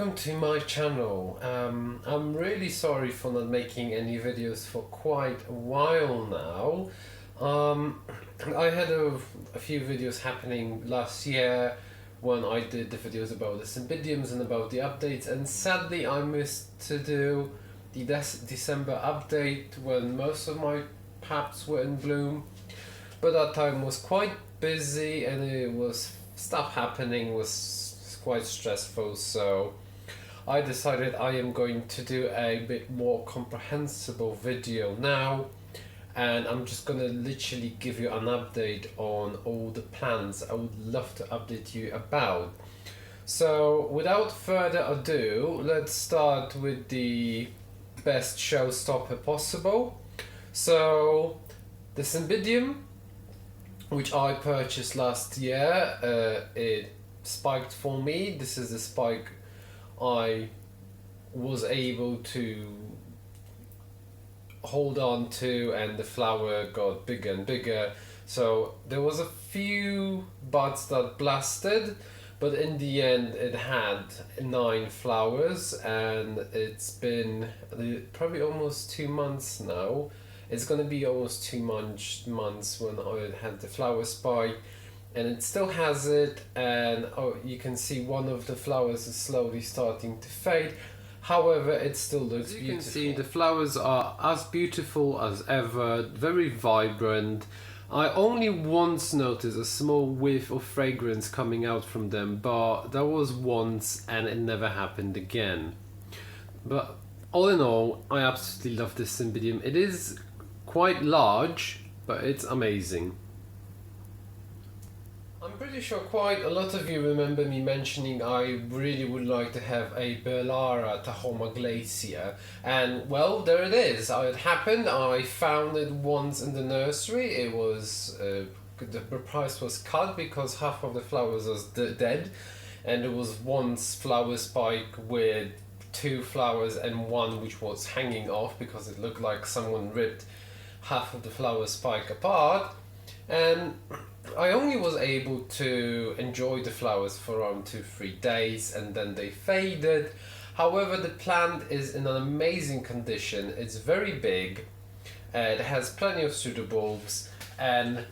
welcome to my channel. I'm really sorry for not making any videos for quite a while now. I had a few videos happening last year when I did the videos about the Cymbidiums and about the updates, and sadly I missed to do the December update when most of my paps were in bloom, but that time was quite busy and it was stuff happening, was quite stressful, so I decided I am going to do a bit more comprehensible video now, and I'm just gonna literally give you an update on all the plans I would love to update you about. So without further ado, let's start with the best showstopper possible. So the Cymbidium, which I purchased last year, it spiked for me. This is the spike I was able to hold on to, and the flower got bigger and bigger. So there was a few buds that blasted, but in the end it had 9 flowers, and it's been probably almost 2 months now. It's gonna be almost 2 months when I had the flower spike, and it still has it, and you can see one of the flowers is slowly starting to fade. However, it still looks beautiful. You can see the flowers are as beautiful as ever, very vibrant. I only once noticed a small whiff of fragrance coming out from them, but that was once and it never happened again. But all in all, I absolutely love this Cymbidium. It is quite large, but it's amazing. I'm pretty sure quite a lot of you remember me mentioning I really would like to have a Berlara Tahomaglacia, and well, there it is. It happened. I found it once in the nursery. It was the price was cut because half of the flowers was dead, and there was one flower spike with 2 flowers and one which was hanging off because it looked like someone ripped half of the flower spike apart, and I only was able to enjoy the flowers for around 2-3 days, and then they faded. However, the plant is in an amazing condition. It's very big, it has plenty of pseudobulbs, and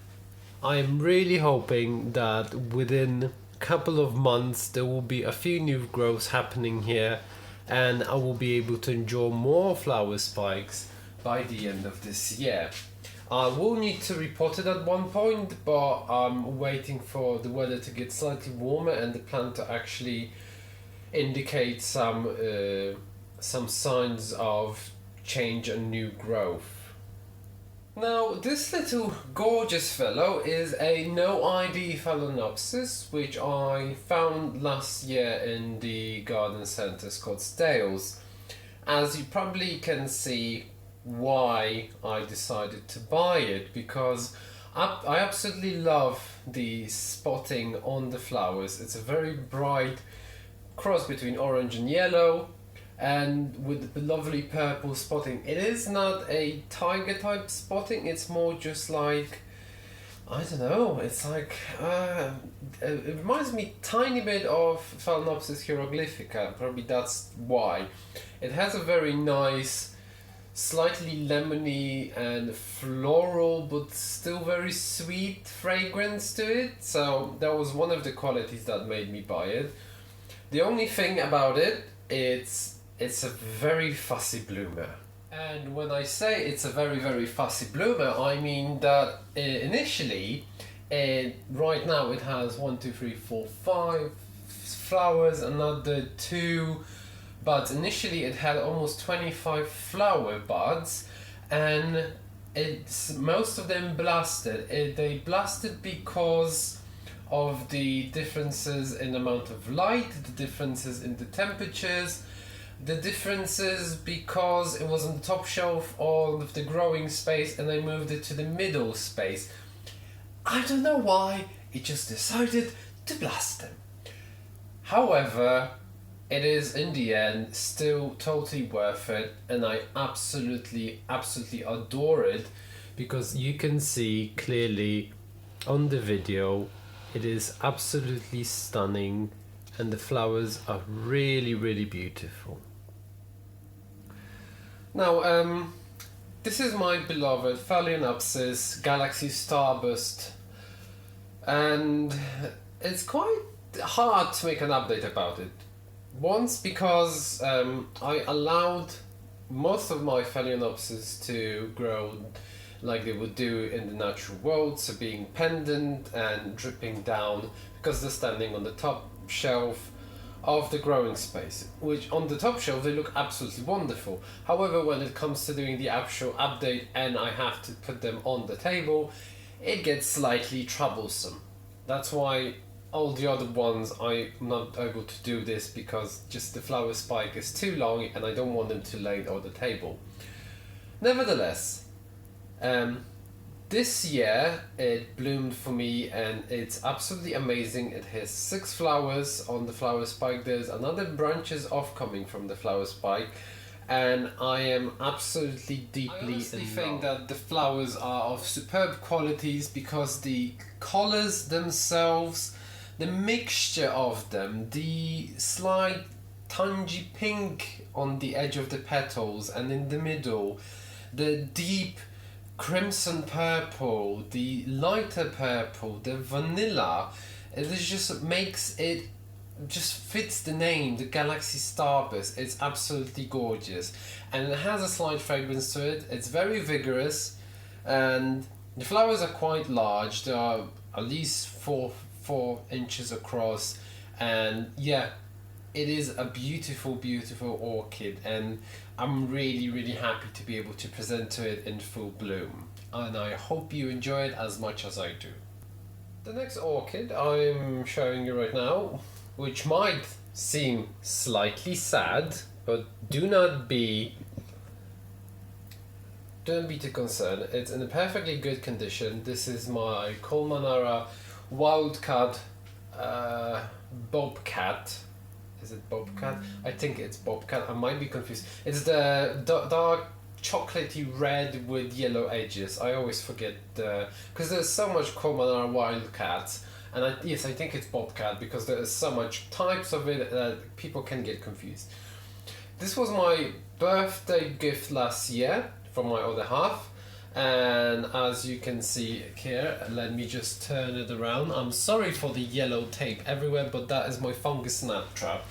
I'm really hoping that within a couple of months there will be a few new growths happening here, and I will be able to enjoy more flower spikes by the end of this year. I will need to repot it at one point, but I'm waiting for the weather to get slightly warmer and the plant to actually indicate some signs of change and new growth. Now, this little gorgeous fellow is a no ID Phalaenopsis, which I found last year in the garden centre Scottsdale's. As you probably can see, why I decided to buy it, because I absolutely love the spotting on the flowers. It's a very bright cross between orange and yellow, and with the lovely purple spotting. It is not a tiger type spotting, it's more just like, I don't know, it's like it reminds me tiny bit of Phalaenopsis hieroglyphica. Probably that's why. It has a very nice, slightly lemony and floral, but still very sweet fragrance to it. So that was one of the qualities that made me buy it. The only thing about it, it's a very fussy bloomer. And when I say it's a very fussy bloomer, I mean that initially, right now it has 1, 2, 3, 4, 5 flowers, another 2. But initially it had almost 25 flower buds, and most of them blasted. They blasted because of the differences in amount of light, the differences in the temperatures, the differences because it was on the top shelf of the growing space and I moved it to the middle space. I don't know why, it just decided to blast them. However, it is in the end still totally worth it, and I absolutely adore it, because you can see clearly on the video it is absolutely stunning and the flowers are really, really beautiful. Now, this is my beloved Phalaenopsis Galaxy Starburst, and it's quite hard to make an update about it. Once because I allowed most of my Phalaenopsis to grow like they would do in the natural world, so being pendant and dripping down because they're standing on the top shelf of the growing space, which on the top shelf they look absolutely wonderful. However, when it comes to doing the actual update and I have to put them on the table, it gets slightly troublesome. That's why all the other ones I'm not able to do this, because just the flower spike is too long and I don't want them to lay on the table. Nevertheless, this year it bloomed for me and it's absolutely amazing. It has 6 flowers on the flower spike. There's another branches off coming from the flower spike, and I am absolutely deeply in love. I think that the flowers are of superb qualities because the colours themselves, the mixture of them, the slight tangy pink on the edge of the petals and in the middle, the deep crimson purple, the lighter purple, the vanilla, it just makes it, just fits the name, the Galaxy Starburst. It's absolutely gorgeous and it has a slight fragrance to it. It's very vigorous and the flowers are quite large. They are at least 4 inches across, and yeah, it is a beautiful, beautiful orchid, and I'm really, really happy to be able to present to it in full bloom, and I hope you enjoy it as much as I do. The next orchid I'm showing you right now, which might seem slightly sad, but do not be too concerned. It's in a perfectly good condition. This is my Colemana Wildcard Bobcat. Is it Bobcat? I think it's Bobcat. I might be confused. It's the dark chocolatey red with yellow edges. I always forget because there's so much Colemana Wildcats, and yes, I think it's Bobcat because there's so much types of it that people can get confused. This was my birthday gift last year from my other half. And as you can see here, let me just turn it around. I'm sorry for the yellow tape everywhere, but that is my fungus gnat trap.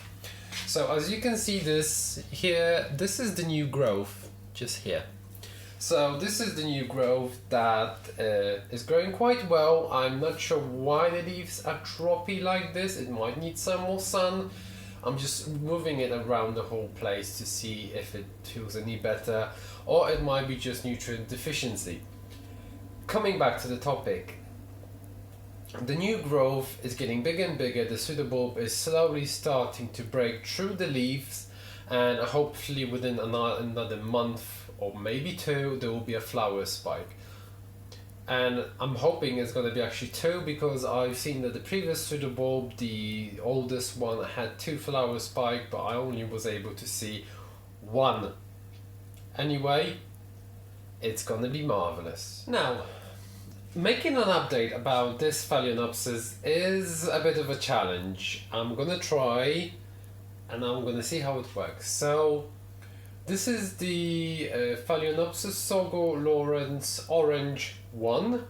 So as you can see this here, this is the new growth, just here. So this is the new growth that is growing quite well. I'm not sure why the leaves are droppy like this. It might need some more sun. I'm just moving it around the whole place to see if it feels any better, or it might be just nutrient deficiency. Coming back to the topic, the new growth is getting bigger and bigger. The pseudobulb is slowly starting to break through the leaves, and hopefully within another month or maybe 2 there will be a flower spike. And I'm hoping it's going to be actually 2, because I've seen that the previous pseudobulb, the oldest one, had 2 flower spikes, but I only was able to see 1. Anyway, it's going to be marvelous. Now, making an update about this Phalaenopsis is a bit of a challenge. I'm going to try and I'm going to see how it works. So, this is the Phalaenopsis Saga Lawrence Orange 1.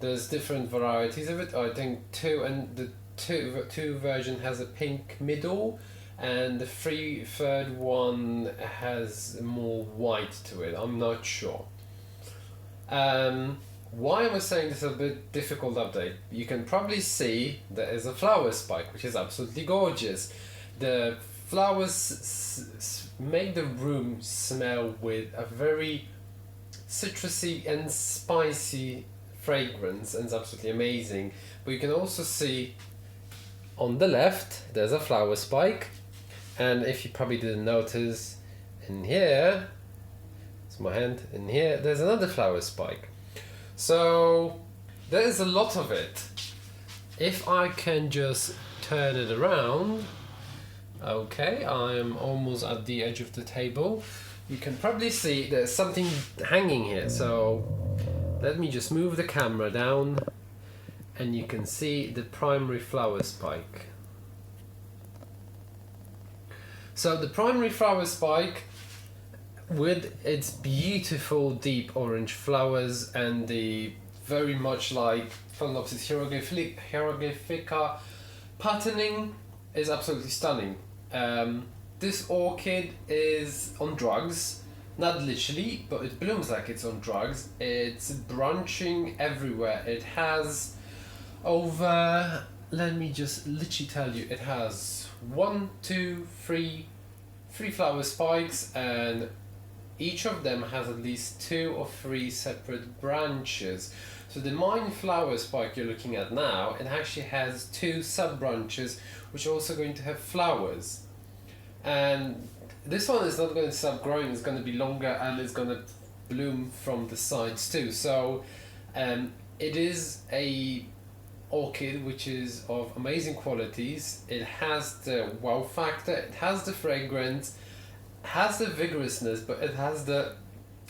There's different varieties of it. I think 2 and the 2 version has a pink middle, and the third one has more white to it. I'm not sure. Why am I saying this is a bit difficult update? You can probably see there is a flower spike, which is absolutely gorgeous. The flowers make the room smell with a very citrusy and spicy fragrance, and it's absolutely amazing. But you can also see on the left there's a flower spike, and if you probably didn't notice, in here, it's my hand, in here there's another flower spike. So there is a lot of it. If I can just turn it around, okay, I'm almost at the edge of the table. You can probably see there's something hanging here, so let me just move the camera down and you can see the primary flower spike. So the primary flower spike, with its beautiful deep orange flowers and the very much like Phalaenopsis hieroglyphica patterning, is absolutely stunning. This orchid is on drugs, not literally, but it blooms like it's on drugs. It's branching everywhere. It has over, let me just literally tell you, it has 3 flower spikes, and each of them has at least 2 or 3 separate branches. So the main flower spike you're looking at now, it actually has 2 sub branches which are also going to have flowers. And this one is not going to stop growing, it's going to be longer and it's going to bloom from the sides too. So it is a orchid which is of amazing qualities. It has the wow factor, it has the fragrance, has the vigorousness, but it has the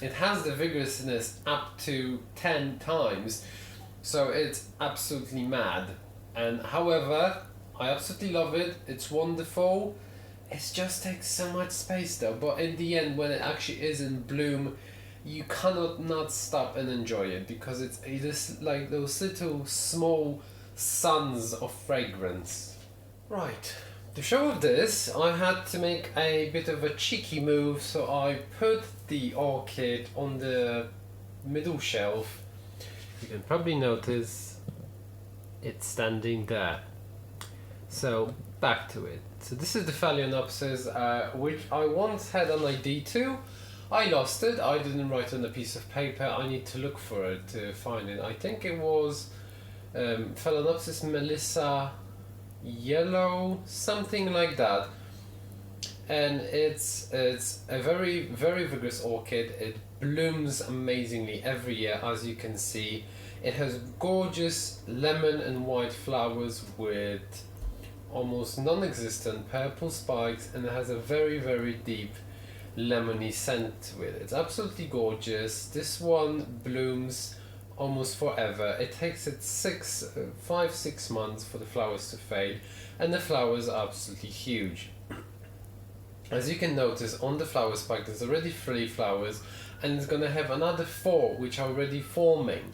vigorousness up to 10 times, so it's absolutely mad. And however, I absolutely love it, it's wonderful. It just takes so much space though, but in the end, when it actually is in bloom, you cannot not stop and enjoy it, because it is like those little small suns of fragrance. Right, to show off this, I had to make a bit of a cheeky move, so I put the orchid on the middle shelf. You can probably notice it's standing there. So back to it. So this is the Phalaenopsis, which I once had an ID to. I lost it, I didn't write on a piece of paper, I need to look for it to find it. I think it was Phalaenopsis Melissa yellow, something like that. And it's a very, very vigorous orchid. It blooms amazingly every year, as you can see. It has gorgeous lemon and white flowers with almost non-existent purple spikes, and it has a very, very deep lemony scent with it. It's absolutely gorgeous. This one blooms almost forever. It takes it 5-6 months for the flowers to fade, and the flowers are absolutely huge. As you can notice, on the flower spike there's already 3 flowers, and it's gonna have another 4 which are already forming.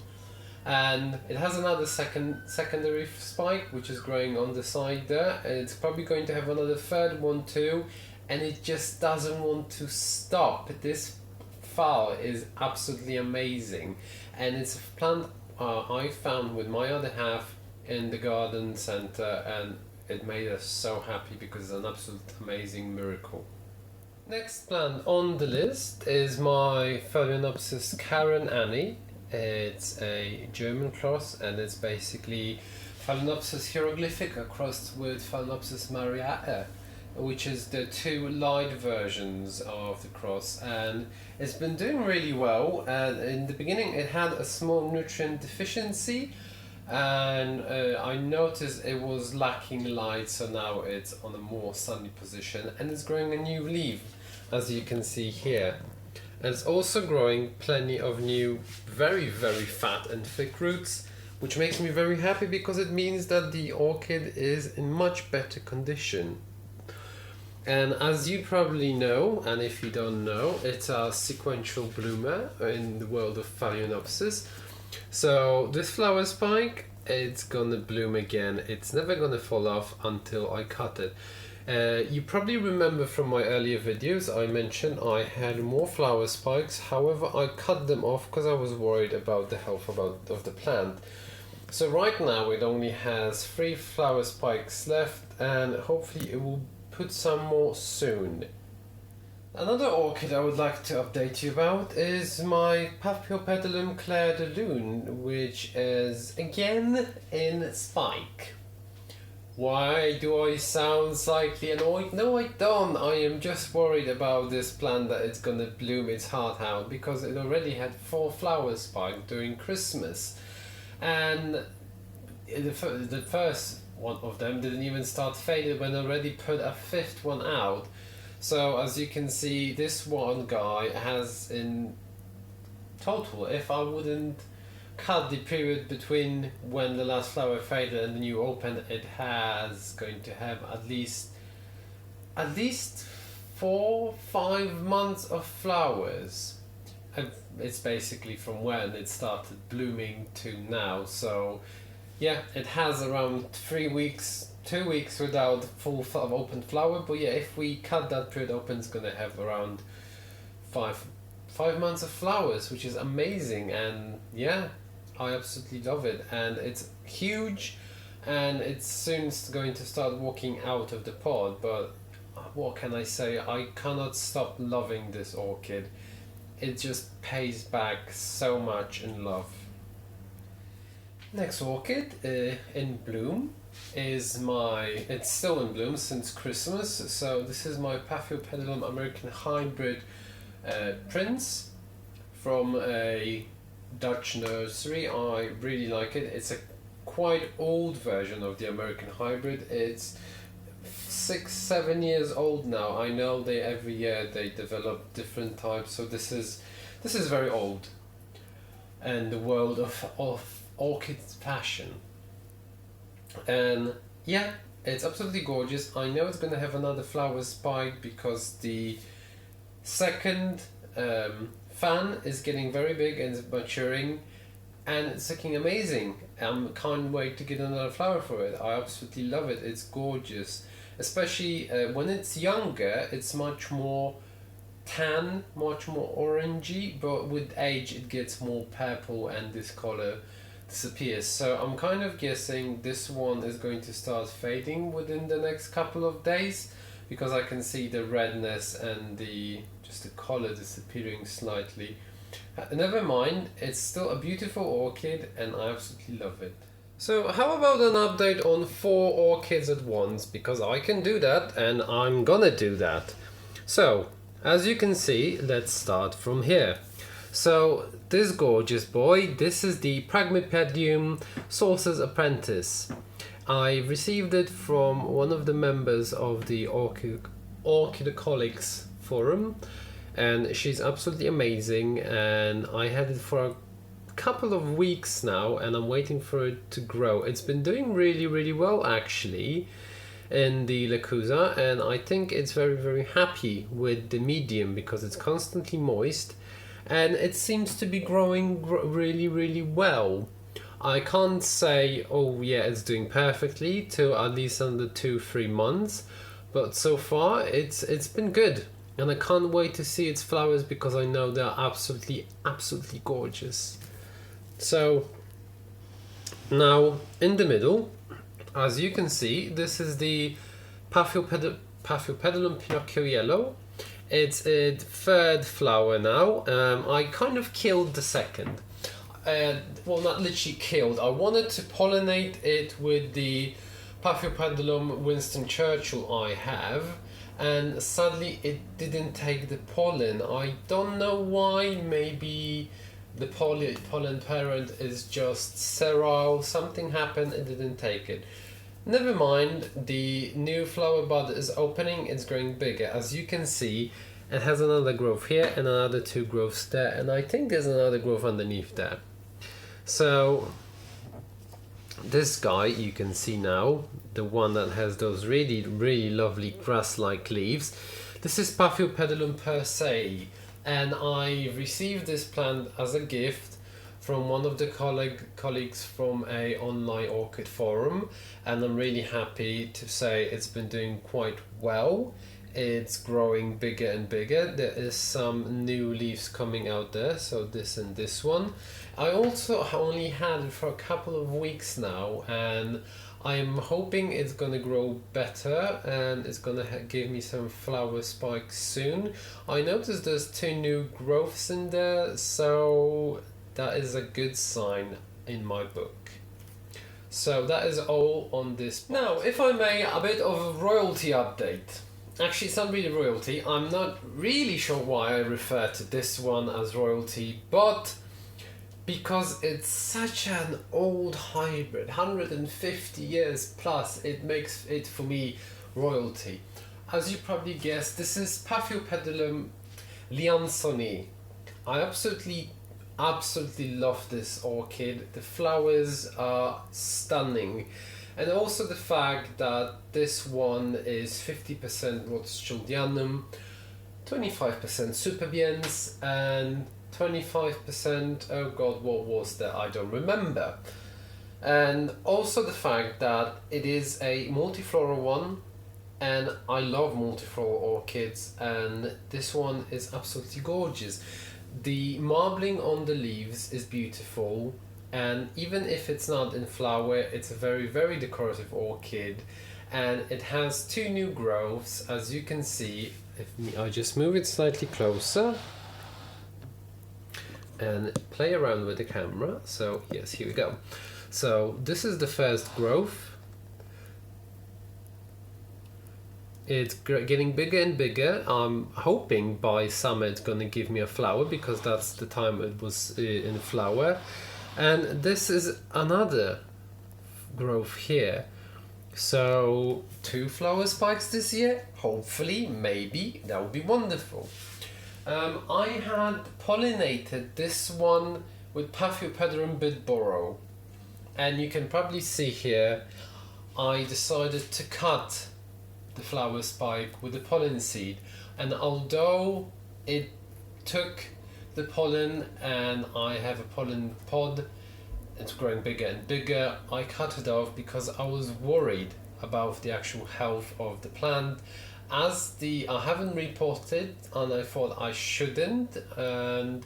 And it has another secondary spike which is growing on the side there, and it's probably going to have another 3rd one too, and it just doesn't want to stop. This flower is absolutely amazing, and it's a plant I found with my other half in the garden center, and it made us so happy because it's an absolute amazing miracle. Next plant on the list is my Phalaenopsis Karen Annie. It's a German cross, and it's basically Phalaenopsis hieroglyphica crossed with Phalaenopsis mariotta, which is the 2 light versions of the cross, and it's been doing really well. And in the beginning it had a small nutrient deficiency, and I noticed it was lacking light, so now it's on a more sunny position and it's growing a new leaf, as you can see here. And it's also growing plenty of new, very, very fat and thick roots, which makes me very happy because it means that the orchid is in much better condition. And as you probably know, and if you don't know, it's a sequential bloomer in the world of Phalaenopsis. So this flower spike, it's gonna bloom again. It's never gonna fall off until I cut it. You probably remember from my earlier videos I mentioned I had more flower spikes, however I cut them off because I was worried about the health of the plant. So right now it only has 3 flower spikes left, and hopefully it will put some more soon. Another orchid I would like to update you about is my Paphiopedilum Clair de Lune, which is again in spike. Why do I sound slightly annoyed? No, I don't. I am just worried about this plant that it's gonna bloom its heart out, because it already had 4 flower spikes during Christmas, and the first one of them didn't even start fading when I already put a 5th one out. So as you can see, this one guy has in total, if I wouldn't cut the period between when the last flower faded and the new opened, it has going to have at least 4-5 months of flowers. And it's basically from when it started blooming to now. So yeah, it has around 3 weeks, 2 weeks without full open flower. But yeah, if we cut that period open, it's gonna have around 5 months of flowers, which is amazing. And yeah, I absolutely love it. And it's huge, and it's soon going to start walking out of the pod. But what can I say? I cannot stop loving this orchid. It just pays back so much in love. Next orchid in bloom is it's still in bloom since Christmas. So this is my Paphiopedilum American Hybrid Prince from a Dutch nursery. I really like it. It's a quite old version of the American Hybrid. It's 6-7 years old now. I know every year they develop different types, so this is very old, and the world of orchid's passion. And yeah, it's absolutely gorgeous. I know it's gonna have another flower spike because the second fan is getting very big and it's maturing, and it's looking amazing. Can't wait to get another flower for it. I absolutely love it. It's gorgeous. Especially when it's younger, it's much more tan, much more orangey, but with age it gets more purple and this color disappears. So I'm kind of guessing this one is going to start fading within the next couple of days, because I can see the redness and just the color disappearing slightly. Never mind, it's still a beautiful orchid and I absolutely love it. So how about an update on 4 orchids at once, because I can do that and I'm gonna do that. So as you can see, let's start from here. So this gorgeous boy, this is the Paphiopedilum Sorcerer's Apprentice. I received it from one of the members of the Orchidocolics forum, and she's absolutely amazing, and I had it for a couple of weeks now and I'm waiting for it to grow. It's been doing really well actually in the Alocasia, and I think it's very happy with the medium because it's constantly moist and it seems to be growing really well. I can't say, oh yeah, it's doing perfectly to at least under 2-3 months, but so far it's been good, and I can't wait to see its flowers because I know they're absolutely gorgeous. So now in the middle, as you can see, this is the Paphiopedilum Pinocchio Yellow. It's a 3rd flower now. I kind of killed the 2nd. Well, not literally killed. I wanted to pollinate it with the Paphiopedilum Winston Churchill I have, and sadly it didn't take the pollen. I don't know why. Maybe the pollen parent is just sterile. Something happened, it didn't take it. Never mind, the new flower bud is opening, it's growing bigger. As you can see, it has another growth here and another 2 growths there, and I think there's another growth underneath there. So this guy you can see now, the one that has those really lovely grass-like leaves, this is Paphiopedilum per se, and I received this plant as a gift from one of the colleagues from a online orchid forum, and I'm really happy to say it's been doing quite well. It's growing bigger and bigger. There is some new leaves coming out there, so this and this one. I also only had it for a couple of weeks now, and I'm hoping it's gonna grow better and it's gonna give me some flower spikes soon. I noticed there's 2 new growths in there, so that is a good sign in my book. So that is all on this. Now, if I may, a bit of a royalty update. Actually, it's not really royalty. I'm not really sure why I refer to this one as royalty, but because it's such an old hybrid, 150 years plus, it makes it for me royalty. As you probably guessed, this is Paphiopedilum Liamson. I absolutely love this orchid. The flowers are stunning, and also the fact that this one is 50% Rothschildianum. 25% superbiens, and 25%, oh god, what was that? I don't remember. And also the fact that it is a multifloral one, and I love multifloral orchids, and this one is absolutely gorgeous. The marbling on the leaves is beautiful, and even if it's not in flower, it's a very, very decorative orchid, and it has 2 new growths, as you can see. If I just move it slightly closer and play around with the camera. So yes, here we go. So this is the first growth. It's getting bigger and bigger. I'm hoping by summer it's gonna give me a flower, because that's the time it was in flower. And this is another growth here. So 2 flower spikes this year, hopefully, maybe, that would be wonderful. I had pollinated this one with Paphiopedilum Bidboro, and you can probably see here I decided to cut the flower spike with the pollen seed, and although it took the pollen and I have a pollen pod, it's growing bigger and bigger, I cut it off because I was worried about the actual health of the plant. I haven't reported, and I thought I shouldn't, and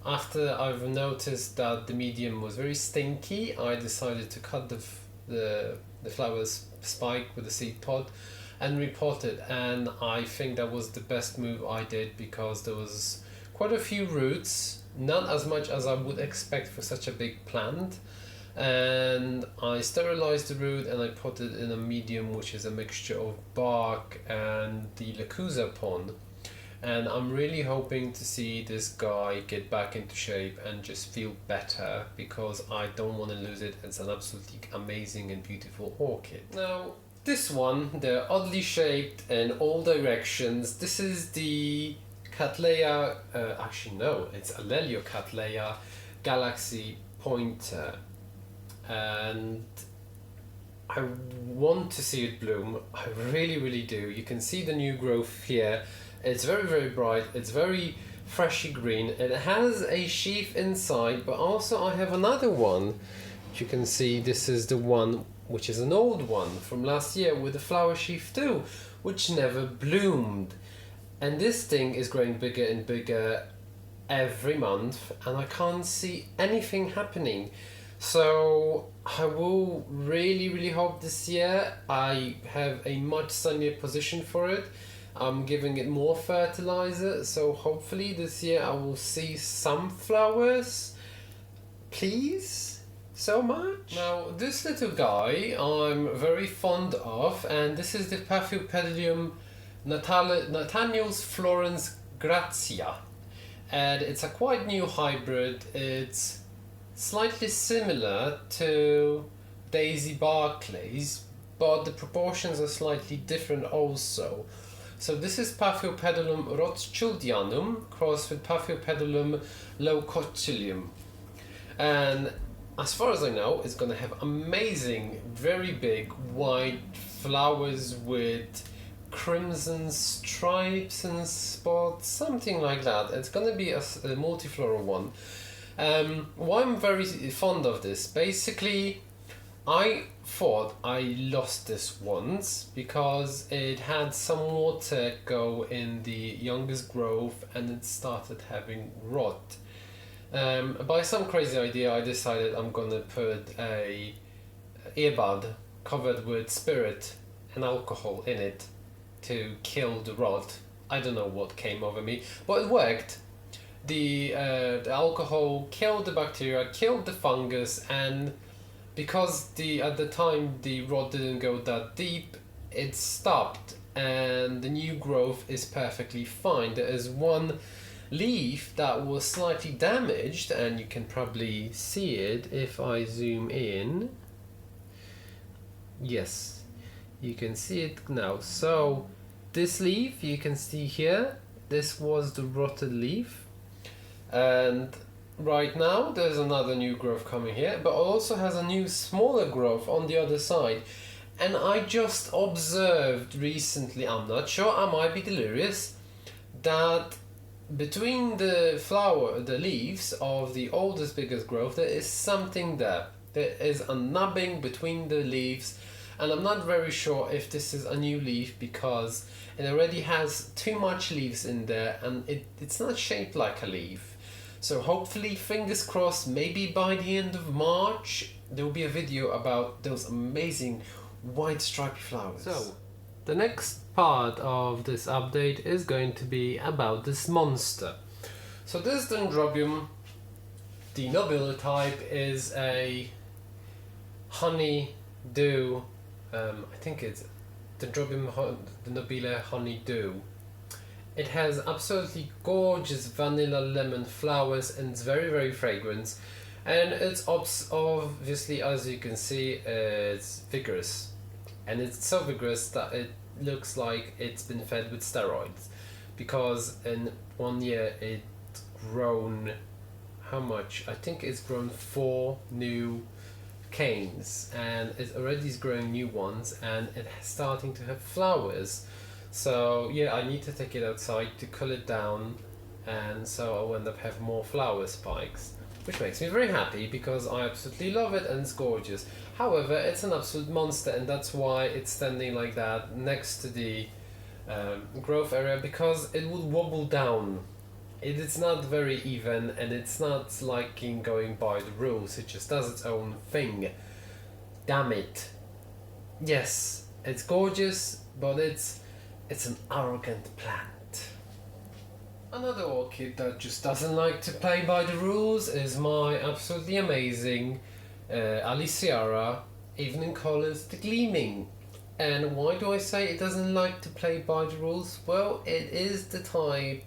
after I've noticed that the medium was very stinky, I decided to cut the flowers spike with the seed pod and report it, and I think that was the best move I did, because there was quite a few roots, not as much as I would expect for such a big plant, and I sterilized the root and I put it in a medium which is a mixture of bark and the Alocasia pond, and I'm really hoping to see this guy get back into shape and just feel better, because I don't want to lose it. It's an absolutely amazing and beautiful orchid. Now this one, they're oddly shaped in all directions. This is the Cat Lair, actually no, it's Alocasia Cat Lair Galaxy Pointer, and I want to see it bloom. I really, really do. You can see the new growth here. It's very, very bright. It's very freshy green. It has a sheath inside, but also I have another one. You can see this is the one which is an old one from last year with a flower sheath too, which never bloomed. And this thing is growing bigger and bigger every month, and I can't see anything happening. So I will really, really hope this year I have a much sunnier position for it. I'm giving it more fertilizer, so hopefully this year I will see some flowers. Please? So much. Now this little guy I'm very fond of, and this is the Paphiopedilum Nathaniel's Florence Grazia, and it's a quite new hybrid. It's slightly similar to Daisy Barclays, but the proportions are slightly different also. So this is Paphiopedilum Rothschildianum crossed with Paphiopedilum Leucocilium, and as far as I know, it's going to have amazing, very big white flowers with crimson stripes and spots, something like that. It's going to be a multifloral one. Why I'm very fond of this, basically, I thought I lost this once because it had some water go in the youngest growth and it started having rot. By some crazy idea, I decided I'm gonna put a earbud covered with spirit and alcohol in it to kill the rot. I don't know what came over me, but it worked. The alcohol killed the bacteria, killed the fungus, and because at the time the rot didn't go that deep, it stopped and the new growth is perfectly fine. There is one leaf that was slightly damaged, and you can probably see it if I zoom in. Yes, you can see it now. So this leaf you can see here, this was the rotted leaf, and right now there's another new growth coming here, but also has a new smaller growth on the other side. And I just observed recently, I'm not sure, I might be delirious, that between the leaves of the oldest, biggest growth, there is something there. There is a nubbing between the leaves, and I'm not very sure if this is a new leaf because it already has too much leaves in there and it's not shaped like a leaf. So hopefully, fingers crossed, maybe by the end of March, there will be a video about those amazing white stripy flowers. So, the next part of this update is going to be about this monster. So this Dendrobium, the Nabila type, is a honeydew, I think it's Dendrobium Nabila Honeydew. It has absolutely gorgeous vanilla lemon flowers and it's very, very fragrant. And it's obviously, as you can see, it's vigorous. And it's so vigorous that it looks like it's been fed with steroids. Because in 1 year it's grown, how much? I think it's grown 4 new canes. And it already is growing new ones and it's starting to have flowers. So yeah, I need to take it outside to cool it down, and so I'll end up having more flower spikes, which makes me very happy because I absolutely love it and it's gorgeous. However, it's an absolute monster, and that's why it's standing like that next to the growth area, because it would wobble down. It's not very even and it's not liking going by the rules, it just does its own thing. Damn it. Yes, it's gorgeous, but it's an arrogant plant. Another orchid that just doesn't like to play by the rules is my absolutely amazing Alocasia, Evening Colours The Gleaming. And why do I say it doesn't like to play by the rules? Well, it is the type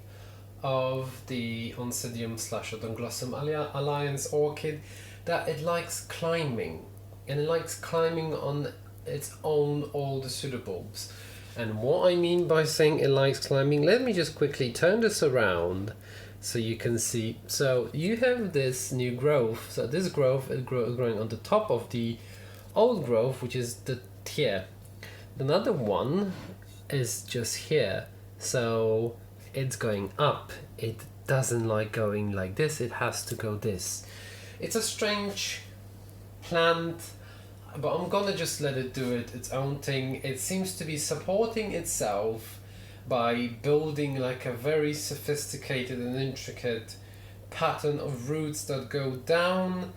of the Oncidium/Odontoglossum Alliance orchid that it likes climbing. And it likes climbing on its own all the pseudobulbs. And what I mean by saying it likes climbing, let me just quickly turn this around so you can see. So you have this new growth. So this growth is growing on the top of the old growth, which is here. Another one is just here. So it's going up. It doesn't like going like this. It has to go this. It's a strange plant, but I'm gonna just let it do its own thing. It seems to be supporting itself by building like a very sophisticated and intricate pattern of roots that go down,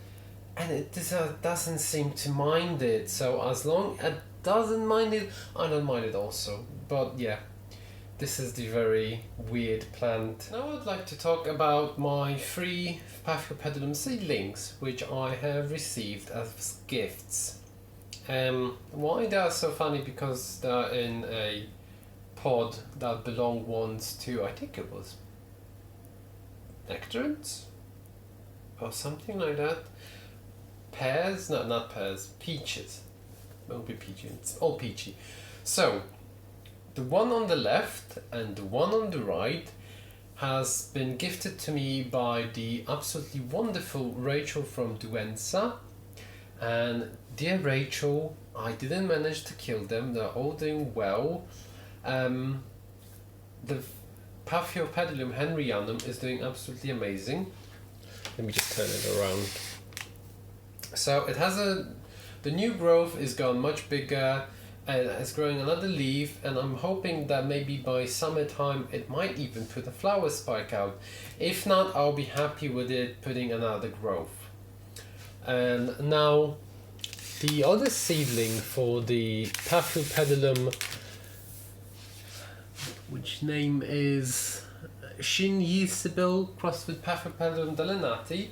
and it doesn't seem to mind it. So as long as it doesn't mind it, I don't mind it also. But yeah, this is the very weird plant. Now I'd like to talk about my 3 Paphiopedilum seedlings, which I have received as gifts. Why they are so funny? Because they're in a pod that belonged once to, I think it was nectarines or something like that. Pears? No, not pears. Peaches. It won't be peachy. It's all peachy. So the one on the left and the one on the right has been gifted to me by the absolutely wonderful Rachel from Duenza. And dear Rachel, I didn't manage to kill them, they're all doing well. The Paphiopedilum henryanum is doing absolutely amazing. Let me just turn it around. So it has the new growth is gone much bigger and it's growing another leaf, and I'm hoping that maybe by summertime it might even put a flower spike out. If not, I'll be happy with it putting another growth. And now the other seedling for the Paphiopedilum, which name is Shin Yi Sibyl crossed with Paphiopedilum delenati,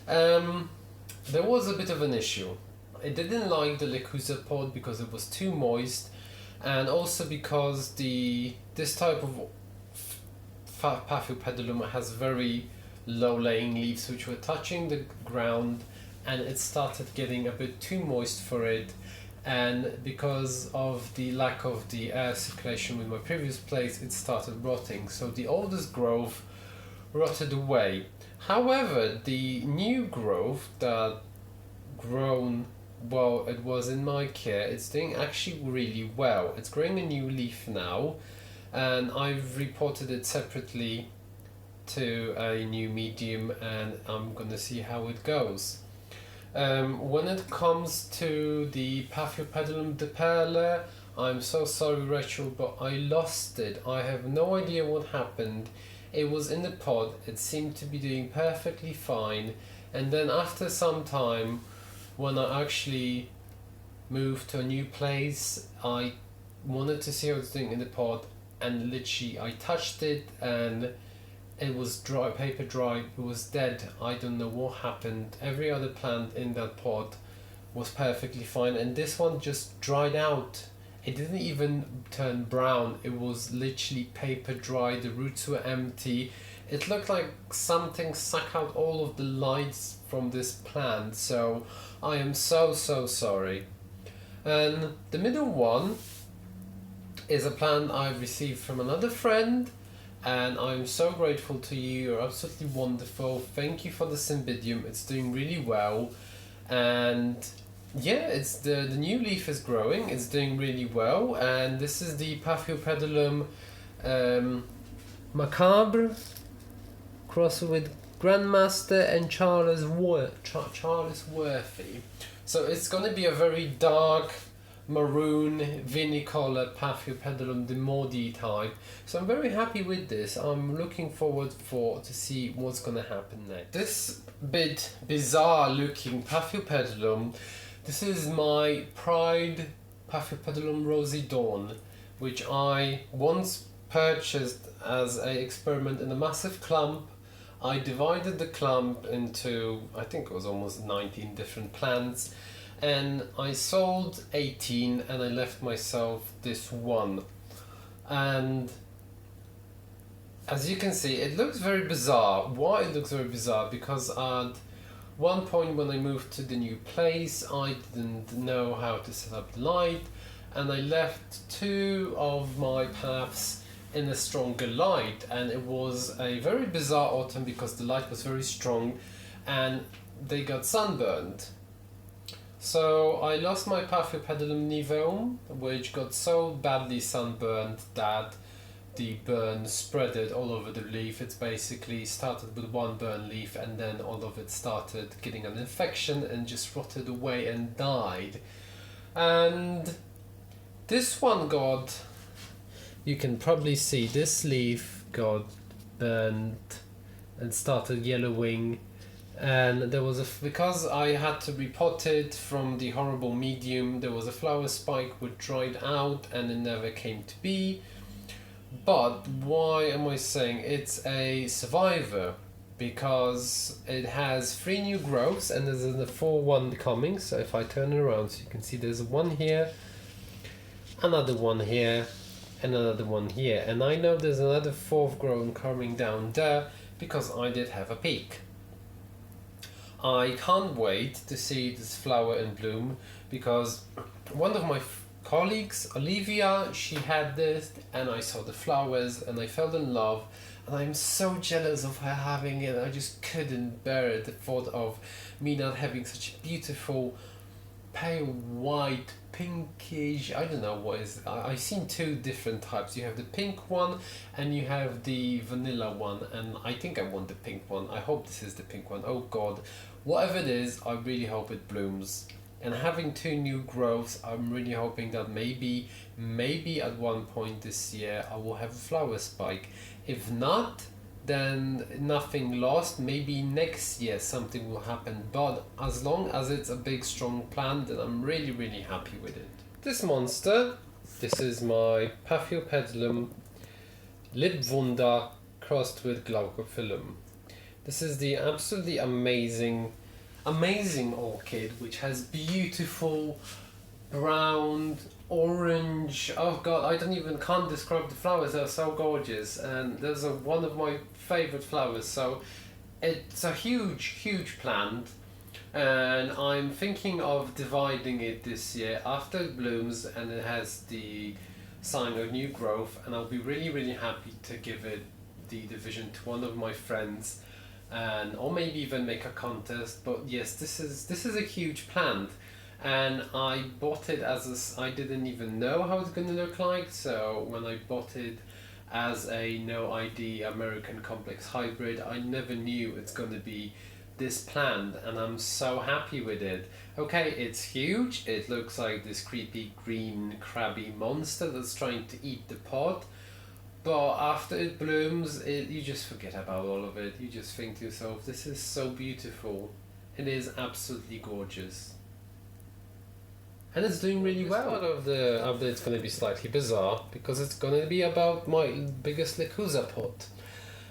there was a bit of an issue. It didn't like the Lecusa pod because it was too moist, and also because this type of Paphiopedilum has very low laying leaves which were touching the ground, and it started getting a bit too moist for it, and because of the lack of the air circulation with my previous place, it started rotting. So the oldest growth rotted away. However, the new growth that grown while it was in my care, it's doing actually really well. It's growing a new leaf now, and I've reported it separately to a new medium, and I'm gonna see how it goes. When it comes to the Paphiopedilum Liamson, I'm so sorry, Rachel, but I lost it. I have no idea what happened. It was in the pod, it seemed to be doing perfectly fine, and then after some time, when I actually moved to a new place, I wanted to see how it's doing in the pod, and literally I touched it and it was dry, paper dry, it was dead. I don't know what happened. Every other plant in that pod was perfectly fine, and this one just dried out. It didn't even turn brown, it was literally paper dry, the roots were empty. It looked like something sucked out all of the lights from this plant, so I am so sorry. And the middle one is a plant I've received from another friend, and I'm so grateful to you. You're absolutely wonderful. Thank you for the Cymbidium. It's doing really well, and yeah, it's the new leaf is growing. It's doing really well, and this is the Paphiopedilum Macabre crossed with Grandmaster and Charles Worthy. So it's going to be a very dark maroon vinicola Paphiopedilum demodi type. So I'm very happy with this. I'm looking forward to see what's going to happen next. This bit bizarre looking Paphiopedilum, this is my Pride Paphiopedilum Rosy Dawn, which I once purchased as an experiment in a massive clump. I divided the clump into, I think it was almost 19 different plants, and I sold 18 and I left myself this one. And as you can see, it looks very bizarre. Why it looks very bizarre? Because at one point when I moved to the new place, I didn't know how to set up the light, and I left two of my paths in a stronger light, and it was a very bizarre autumn because the light was very strong and they got sunburned. So I lost my Paphiopedilum niveum, which got so badly sunburned that the burn spreaded all over the leaf. It's basically started with one burn leaf, and then all of it started getting an infection and just rotted away and died. And this one got, you can probably see this leaf got burnt and started yellowing, and there was because I had to repot it from the horrible medium, there was a flower spike which dried out and it never came to be. But why am I saying it's a survivor? Because it has 3 new growths and there's a 4th coming. So if I turn it around, so you can see there's one here, another one here, and another one here, and I know there's another 4th growth coming down there because I did have a peek. I can't wait to see this flower in bloom, because one of my colleagues, Olivia, she had this, and I saw the flowers and I fell in love, and I'm so jealous of her having it. I just couldn't bear it, the thought of me not having such a beautiful pale white, pinkish, I don't know what is. I've seen 2 different types. You have the pink one and you have the vanilla one, and I think I want the pink one. I hope this is the pink one. Oh god, whatever it is, I really hope it blooms. And having 2 new growths, I'm really hoping that maybe at one point this year I will have a flower spike. If not, then nothing lost. Maybe next year something will happen, but as long as it's a big strong plant, then I'm really happy with it. This monster, this is my Paphiopedilum Wanda crossed with Glaucophyllum. This is the absolutely amazing orchid, which has beautiful brown, orange, oh god, can't describe the flowers. They're so gorgeous, and there's one of my favorite flowers. So it's a huge plant, and I'm thinking of dividing it this year after it blooms and it has the sign of new growth, and I'll be really happy to give it the division to one of my friends, and or maybe even make a contest. But yes, this is a huge plant, and I bought it I didn't even know how it's gonna look like. So when I bought it, as a no ID American complex hybrid. I never knew it's going to be this plant, and I'm so happy with it. Okay, it's huge. It looks like this creepy green crabby monster that's trying to eat the pod. But after it blooms, you just forget about all of it. You just think to yourself, this is so beautiful. It is absolutely gorgeous. And it's doing really well. Part of the update's going to be slightly bizarre because it's going to be about my biggest Alocasia pot.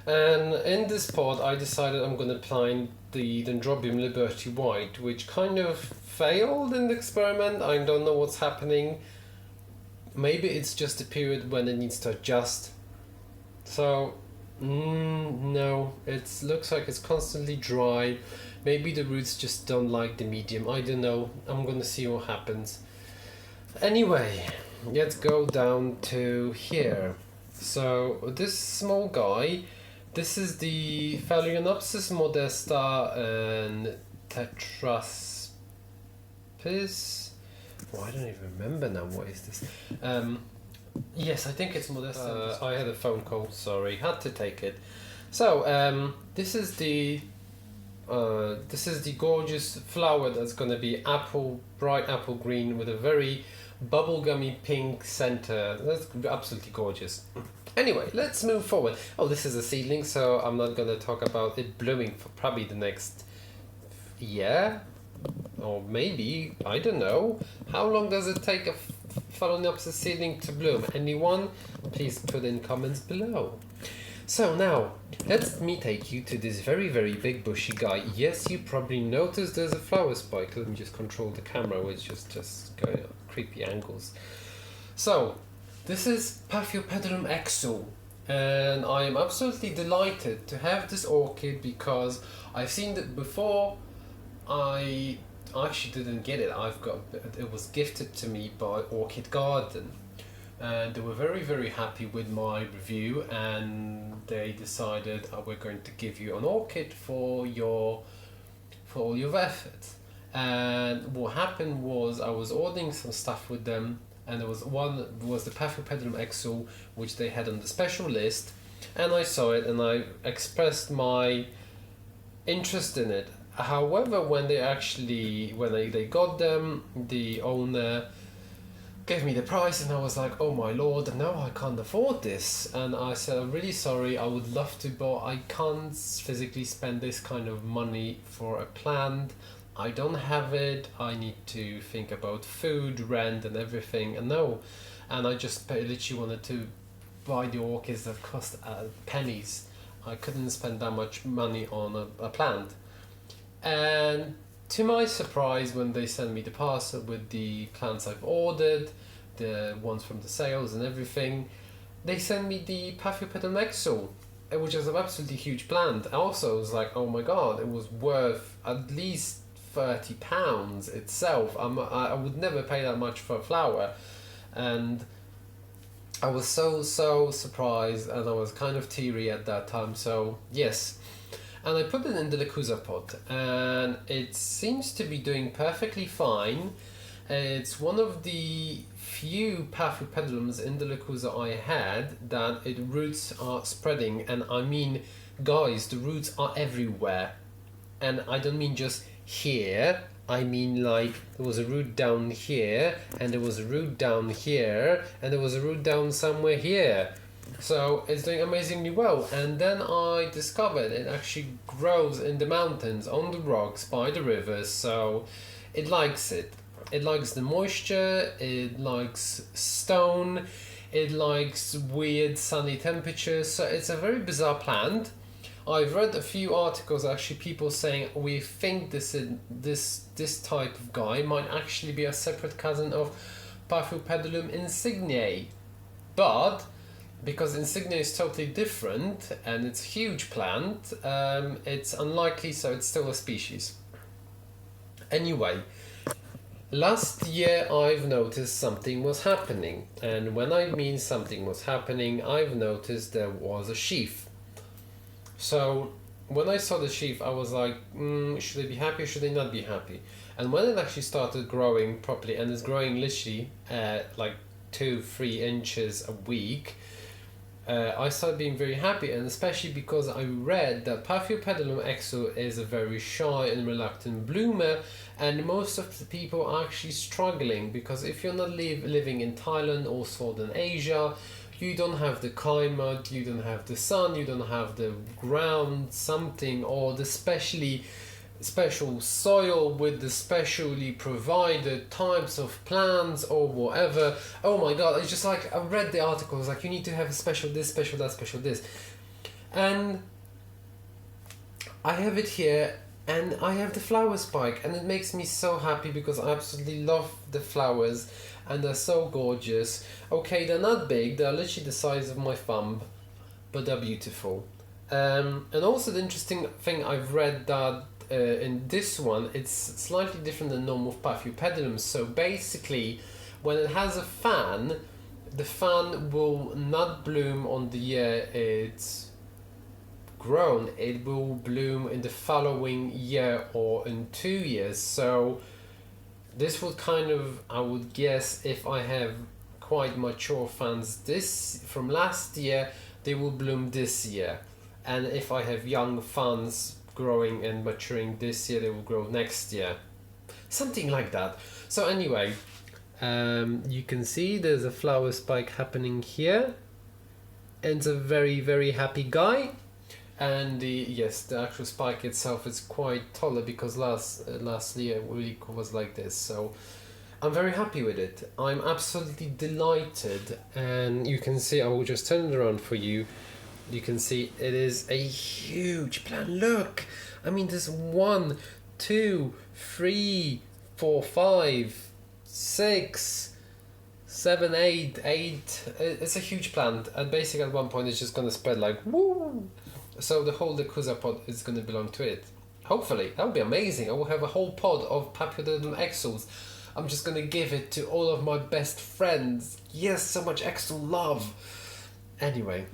And in this pod, I decided I'm going to plant the Dendrobium Liberty White, which kind of failed in the experiment. I don't know what's happening. Maybe it's just a period when it needs to adjust. So, no, it looks like it's constantly dry. Maybe the roots just don't like the medium. I don't know. I'm gonna see what happens. Anyway, let's go down to here. So, this small guy, this is the Phalaenopsis modesta and tetraspis. Oh, I don't even remember now. What is this? Yes, I think it's modesta. I had a phone call. Sorry, had to take it. So, this is the gorgeous flower that's gonna be bright apple green with a very bubblegummy pink center. That's absolutely gorgeous. Anyway, let's move forward. Oh, this is a seedling, so I'm not gonna talk about it blooming for probably the next year, or maybe, I don't know. How long does it take a Phalaenopsis seedling to bloom? Anyone? Please put in comments below. So now, let me take you to this very, very big bushy guy. Yes, you probably noticed there's a flower spike. Let me just control the camera, which is just going at creepy angles. So, this is Paphiopedilum exul, and I am absolutely delighted to have this orchid because I've seen it before. I actually didn't get it. It was gifted to me by Orchid Garden, and they were very, very happy with my review, and they decided, we're going to give you an orchid for all your efforts. And what happened was I was ordering some stuff with them, and there was the Paphiopedilum exul, which they had on the special list, and I saw it and I expressed my interest in it. However, when they got them, the owner gave me the price, and I was like, oh my lord, no, I can't afford this. And I said, I'm really sorry, I would love to, but I can't physically spend this kind of money for a plant. I don't have it. I need to think about food, rent, and everything. And no, and I just literally wanted to buy the orchids that cost pennies. I couldn't spend that much money on a plant. And to my surprise, when they sent me the parcel with the plants I've ordered, the ones from the sales and everything, they sent me the Paphiopedilum exul, which is an absolutely huge plant. Also, it was like, oh my god, it was worth at least £30 itself. I would never pay that much for a flower, and I was so surprised, and I was kind of teary at that time. So yes, and I put it in the Alocasia pot, and it seems to be doing perfectly fine. It's one of the few Paphiopedilums in the Alocasia I had that its roots are spreading, and I mean, guys, the roots are everywhere, and I don't mean just here. I mean, like, there was a root down here, and there was a root down here, and there was a root down somewhere here. So it's doing amazingly well. And then I discovered it actually grows in the mountains, on the rocks, by the rivers. So it likes it. It likes the moisture, it likes stone, it likes weird sunny temperatures. So it's a very bizarre plant. I've read a few articles, actually, people saying we think this type of guy might actually be a separate cousin of Paphiopedilum insigniae, but because insigniae is totally different and it's a huge plant, it's unlikely, so it's still a species. Anyway, last year I've noticed something was happening, and when I mean something was happening, I've noticed there was a sheaf. So when I saw the sheaf, I was like, should I be happy or should I not be happy? And when it actually started growing properly, and it's growing literally like 2-3 inches a week, I started being very happy, and especially because I read that Paphiopedilum exo is a very shy and reluctant bloomer, and most of the people are actually struggling because if you're not living in Thailand or Southern Asia, you don't have the climate, you don't have the sun, you don't have the ground, something, or the special soil with the specially provided types of plants or whatever. Oh my god, it's just like I read the articles like you need to have a special this, special that, special this, and I have it here, and I have the flower spike, and it makes me so happy because I absolutely love the flowers and they're so gorgeous. Okay, they're not big, they're literally the size of my thumb, but they're beautiful. And also the interesting thing I've read that in this one, it's slightly different than normal Paphiopedilum. So basically, when it has a fan, the fan will not bloom on the year it's grown. It will bloom in the following year or in 2 years. So this would kind of, I would guess, if I have quite mature fans this from last year, they will bloom this year. And if I have young fans growing and maturing this year, they will grow next year, something like that. So anyway, you can see there's a flower spike happening here, and it's a very, very happy guy. And the actual spike itself is quite taller because last year really was like this. So I'm very happy with it. I'm absolutely delighted, and you can see, I will just turn it around for you. You can see it is a huge plant. Look, I mean, there's 1, 2, 3, 4, 5, 6, 7, 8. It's a huge plant, and basically at one point it's just gonna spread like woo. So the whole Alocasia pod is gonna belong to it. Hopefully, that would be amazing. I will have a whole pod of Paphiopedilum exos. I'm just gonna give it to all of my best friends. Yes, so much exo love. Anyway.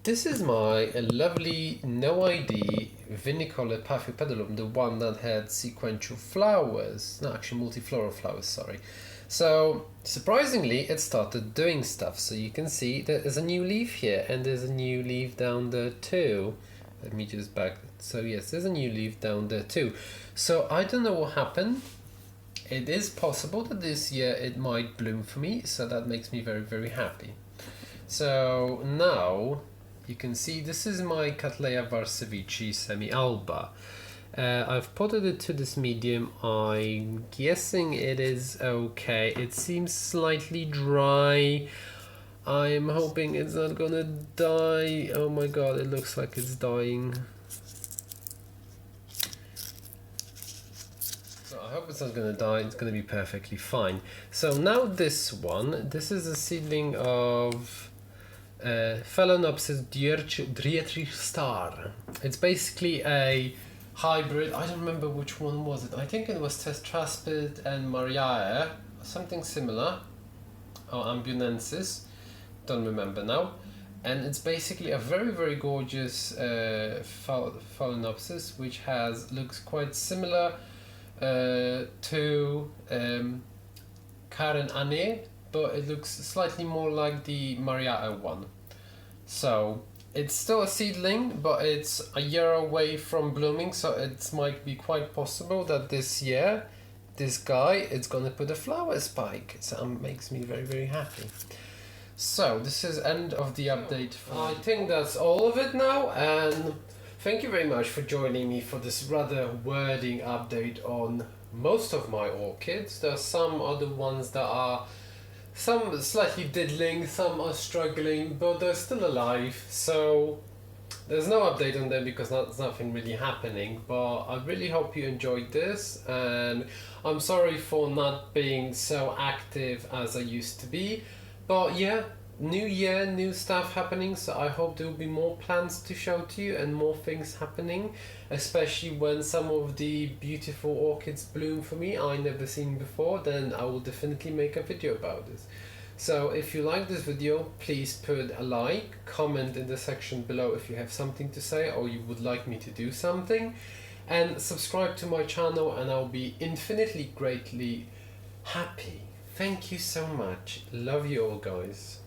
This is my lovely no ID Vinicola Paphiopedilum, the one that had sequential flowers, no, actually multifloral flowers, sorry. So surprisingly it started doing stuff. So you can see there's a new leaf here, and there's a new leaf down there too. Let me just back. So yes, there's a new leaf down there too. So I don't know what happened. It is possible that this year it might bloom for me, so that makes me very, very happy. So now you can see this is my Cattleya varsevici semi-alba. I've potted it to this medium. I'm guessing it is okay. It seems slightly dry. I'm hoping it's not gonna die. Oh my god, it looks like it's dying. So I hope it's not gonna die. It's gonna be perfectly fine. So now this one, this is a seedling of Phalaenopsis Dietrich Star. It's basically a hybrid. I don't remember which one was it. I think it was Tetraspid and mariotta, something similar, or Ambunensis. Don't remember now. And it's basically a very, very gorgeous Phalaenopsis, which looks quite similar to Karen Anne, but it looks slightly more like the mariotta one. So it's still a seedling, but it's a year away from blooming, so it might be quite possible that this year this guy is gonna put a flower spike. So it makes me very, very happy. So this is end of the update. I think that's all of it now, and thank you very much for joining me for this rather wording update on most of my orchids. There are some other ones that are some slightly diddling, some are struggling, but they're still alive, so there's no update on them because there's nothing really happening. But I really hope you enjoyed this, and I'm sorry for not being so active as I used to be, but yeah, new year, new stuff happening, so I hope there will be more plans to show to you and more things happening, especially when some of the beautiful orchids bloom for me I never seen before. Then I will definitely make a video about this. So if you like this video, please put a like, comment in the section below if you have something to say or you would like me to do something, and subscribe to my channel, and I'll be infinitely greatly happy. Thank you so much. Love you all, guys.